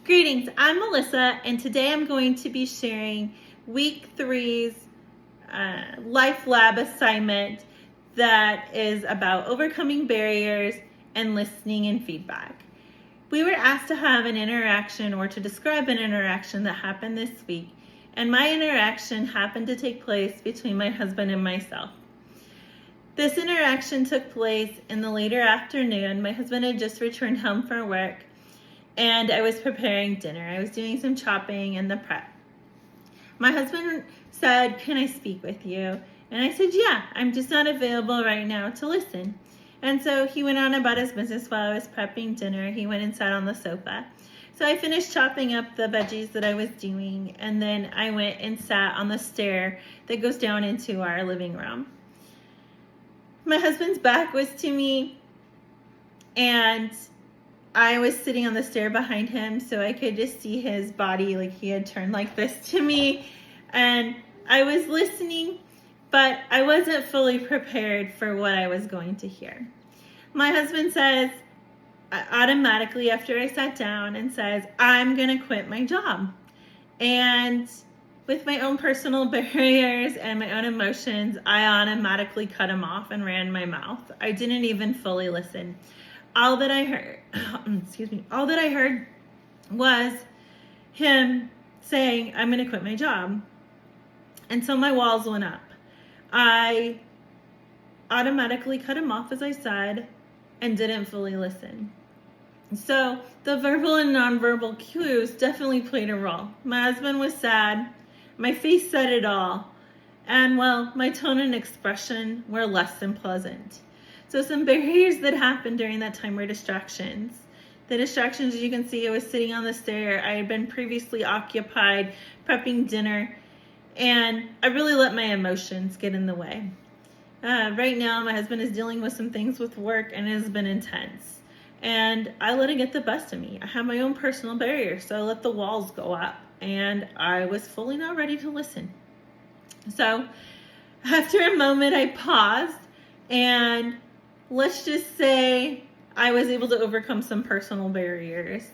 Greetings, I'm Melissa, and today I'm going to be sharing week 3's Life Lab assignment that is about overcoming barriers and listening and feedback. We were asked to have an interaction or to describe an interaction that happened this week, and my interaction happened to take place between my husband and myself. This interaction took place in the later afternoon. My husband had just returned home from work, and I was preparing dinner. I was doing some chopping and the prep. My husband said, "Can I speak with you?" And I said, "Yeah, I'm just not available right now to listen." And so he went on about his business while I was prepping dinner. He went and sat on the sofa. So I finished chopping up the veggies that I was doing, and then I went and sat on the stair that goes down into our living room. My husband's back was to me, and I was sitting on the stair behind him, so I could just see his body, like he had turned like this to me, and I was listening, but I wasn't fully prepared for what I was going to hear. My husband says, automatically after I sat down, and says, "I'm gonna quit my job." And with my own personal barriers and my own emotions, I automatically cut him off and ran my mouth. I didn't even fully listen. All that I heard was him saying, "I'm going to quit my job." And so my walls went up. I automatically cut him off, as I said, and didn't fully listen. So the verbal and nonverbal cues definitely played a role. My husband was sad. My face said it all. And well, my tone and expression were less than pleasant. So some barriers that happened during that time were distractions. The distractions, as you can see, I was sitting on the stair. I had been previously occupied prepping dinner, and I really let my emotions get in the way. Right now, my husband is dealing with some things with work, and it has been intense. And I let it get the best of me. I have my own personal barriers, so I let the walls go up, and I was fully not ready to listen. So after a moment, I paused, and let's just say I was able to overcome some personal barriers.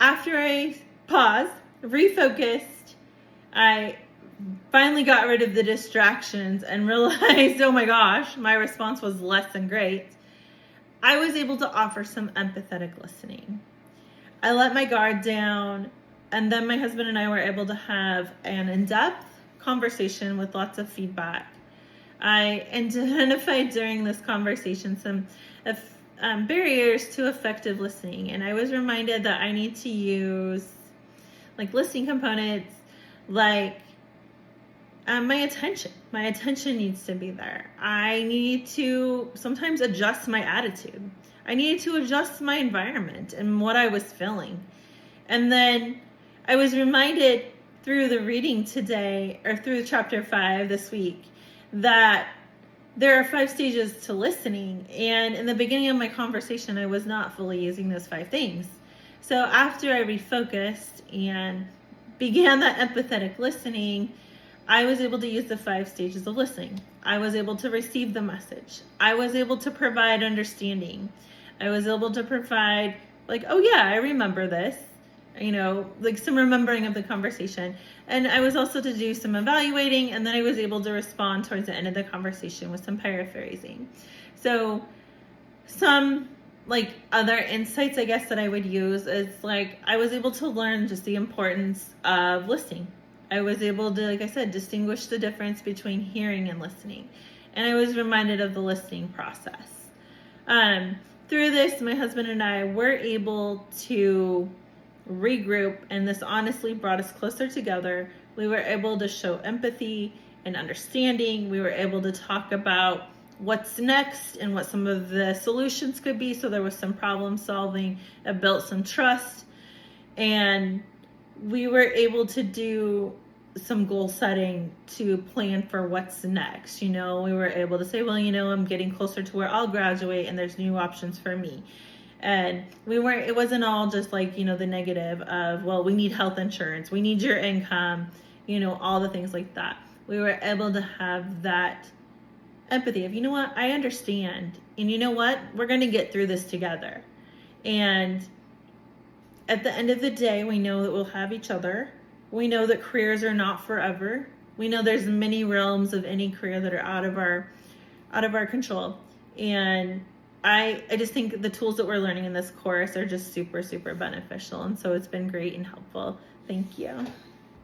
After I paused, refocused, I finally got rid of the distractions and realized, oh my gosh, my response was less than great. I was able to offer some empathetic listening. I let my guard down, and then my husband and I were able to have an in-depth conversation with lots of feedback. I identified during this conversation some barriers to effective listening, and I was reminded that I need to use listening components like my attention. My attention needs to be there. I need to sometimes adjust my attitude. I needed to adjust my environment and what I was feeling. And then I was reminded through the reading today, or through chapter 5 this week, that there are 5 stages to listening. And in the beginning of my conversation, I was not fully using those 5 things. So after I refocused and began that empathetic listening, I was able to use the 5 stages of listening. I was able to receive the message. I was able to provide understanding. I was able to provide, oh yeah, I remember this. Some remembering of the conversation. And I was also to do some evaluating, and then I was able to respond towards the end of the conversation with some paraphrasing. So some other insights, I guess, that I would use is I was able to learn just the importance of listening. I was able to, like I said, distinguish the difference between hearing and listening. And I was reminded of the listening process. Through this, my husband and I were able to regroup, and this honestly brought us closer together. We were able to show empathy and understanding. We were able to talk about what's next and what some of the solutions could be. So there was some problem solving. It built some trust, and we were able to do some goal setting to plan for what's next. We were able to say, well, I'm getting closer to where I'll graduate, and there's new options for me. And it wasn't all just the negative of, well, we need health insurance, we need your income, all the things like that. We were able to have that empathy of, I understand. And you know what? We're going to get through this together. And at the end of the day, we know that we'll have each other. We know that careers are not forever. We know there's many realms of any career that are out of our control. And I just think the tools that we're learning in this course are just super, super beneficial. And so it's been great and helpful. Thank you.